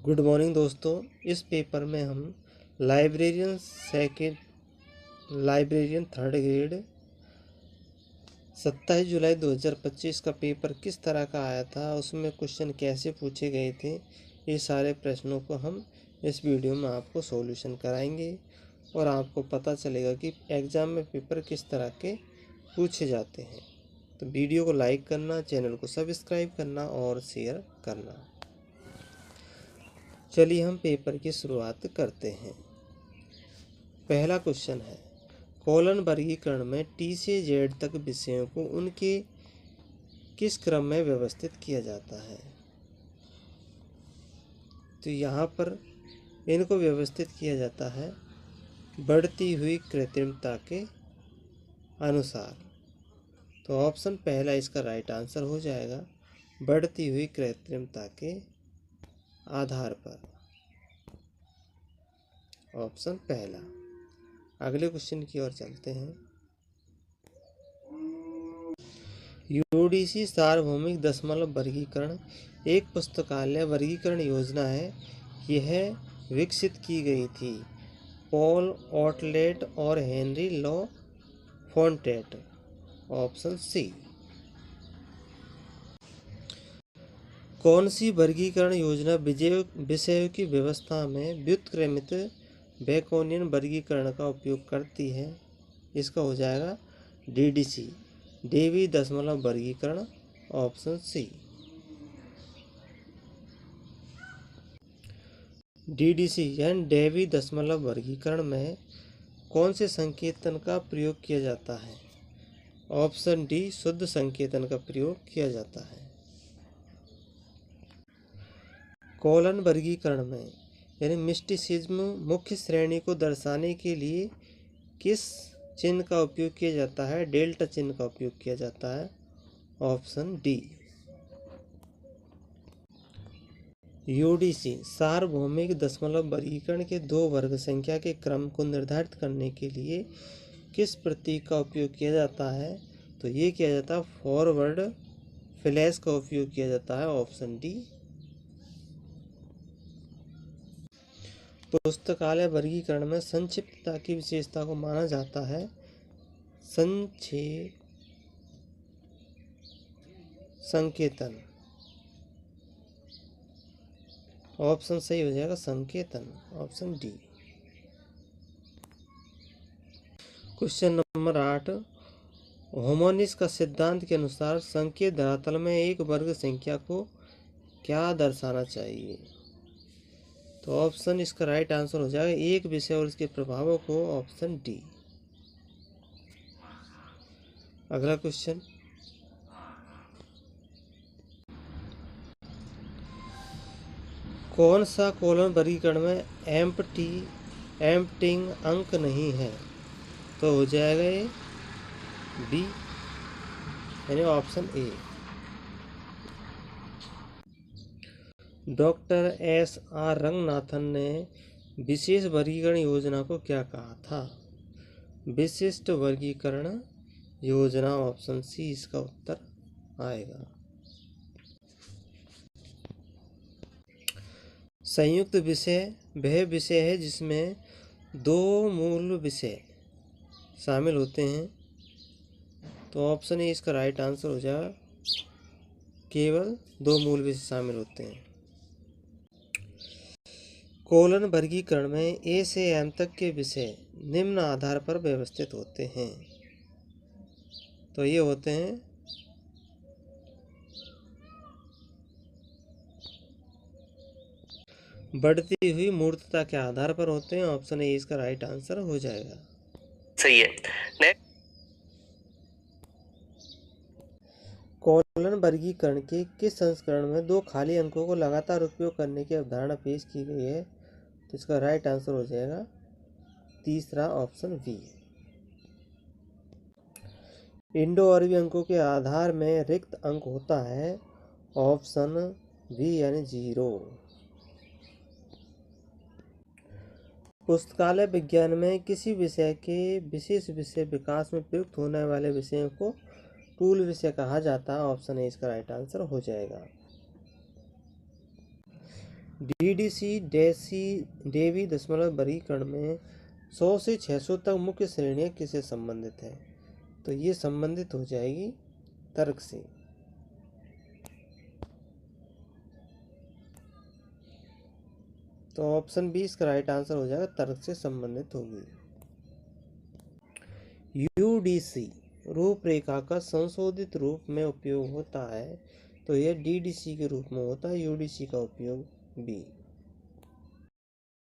Good morning दोस्तों। इस paper में हम लाइब्रेरियन थर्ड ग्रेड 27 जुलाई 2025 का पेपर किस तरह का आया था, उसमें क्वेश्चन कैसे पूछे गए थे, ये सारे प्रश्नों को हम इस वीडियो में आपको सॉल्यूशन कराएंगे और आपको पता चलेगा कि एग्ज़ाम में पेपर किस तरह के पूछे जाते हैं। तो वीडियो को लाइक करना, चैनल को सब्सक्राइब करना और शेयर करना। चलिए हम पेपर की शुरुआत करते हैं। पहला क्वेश्चन है, कॉलन वर्गीकरण में टी से जेड तक विषयों को उनके किस क्रम में व्यवस्थित किया जाता है। तो यहाँ पर इनको व्यवस्थित किया जाता है बढ़ती हुई कृत्रिमता के अनुसार। तो ऑप्शन पहला इसका राइट आंसर हो जाएगा, बढ़ती हुई कृत्रिमता के आधार पर, ऑप्शन पहला। अगले क्वेश्चन की ओर चलते हैं। यूडीसी सार्वभौमिक दशमलव वर्गीकरण एक पुस्तकालय वर्गीकरण योजना है। यह विकसित की गई थी पॉल ऑटलेट और हेनरी लॉ फोंटेट, ऑप्शन सी। कौन सी वर्गीकरण योजना विषयों की व्यवस्था में व्युत्क्रमित बेकोनियन वर्गीकरण का उपयोग करती है। इसका हो जाएगा डीडीसी, डेवी दशमलव वर्गीकरण, ऑप्शन सी। डीडीसी यानी डेवी दशमलव वर्गीकरण में कौन से संकेतन का प्रयोग किया जाता है। ऑप्शन डी, शुद्ध संकेतन का प्रयोग किया जाता है। कॉलन वर्गीकरण में यानी मिस्टिसिज्म मुख्य श्रेणी को दर्शाने के लिए किस चिन्ह का उपयोग किया जाता है। डेल्टा चिन्ह का उपयोग किया जाता है, ऑप्शन डी। यूडीसी सार्वभौमिक दशमलव वर्गीकरण के दो वर्ग संख्या के क्रम को निर्धारित करने के लिए किस प्रतीक का उपयोग किया जाता है। तो ये किया जाता है फॉरवर्ड फ्लैश का उपयोग किया जाता है, ऑप्शन डी। पुस्तकालय वर्गीकरण में संक्षिप्तता की विशेषता को माना जाता है संकेतन, ऑप्शन सही हो जाएगा संकेतन, ऑप्शन डी। क्वेश्चन नंबर 8, होमोनिस का सिद्धांत के अनुसार संकेत धरातल में एक वर्ग संख्या को क्या दर्शाना चाहिए। तो ऑप्शन इसका राइट आंसर हो जाएगा एक विषय और इसके प्रभावों को, ऑप्शन डी। अगला क्वेश्चन, कौन सा कॉलम वर्गीकरण में एम्प्टिंग अंक नहीं है। तो हो जाएगा ये बी यानी option A. Doctor SR. Ranganathan ने विशेष वर्गीकरण योजना को क्या कहा था। विशिष्ट वर्गीकरण योजना, ऑप्शन सी इसका उत्तर आएगा। संयुक्त विषय वह विषय है जिसमें दो मूल विषय शामिल होते हैं। तो ऑप्शन ए इसका राइट आंसर हो जाएगा, केवल दो मूल विषय शामिल होते हैं। कॉलन वर्गीकरण में ए से एम तक के विषय निम्न आधार पर व्यवस्थित होते हैं। तो ये होते हैं बढ़ती हुई मूर्तता के आधार पर होते हैं, ऑप्शन ए इसका राइट आंसर हो जाएगा। सही है। कॉलन वर्गीकरण के किस संस्करण में दो खाली अंकों को लगातार उपयोग करने की अवधारणा पेश की गई है। तो इसका राइट आंसर हो जाएगा तीसरा, ऑप्शन बी। इंडो अरबी अंकों के आधार में रिक्त अंक होता है, ऑप्शन बी यानी 0। पुस्तकालय विज्ञान में किसी विषय के विशेष विषय विकास में प्रयुक्त होने वाले विषयों को टूल विषय कहा जाता है, ऑप्शन ए इसका राइट आंसर हो जाएगा। डीडीसी डेवी दशमलव वर्गीकरण में 100 से 600 तक मुख्य श्रेणियां किससे संबंधित हैं? तो ये संबंधित हो जाएगी तर्क से। तो ऑप्शन बी इसका राइट आंसर हो जाएगा, तर्क से संबंधित होगी। यूडीसी रूपरेखा का संशोधित रूप में उपयोग होता है, तो यह डीडीसी के रूप में होता है, यूडीसी का उपयोग बी।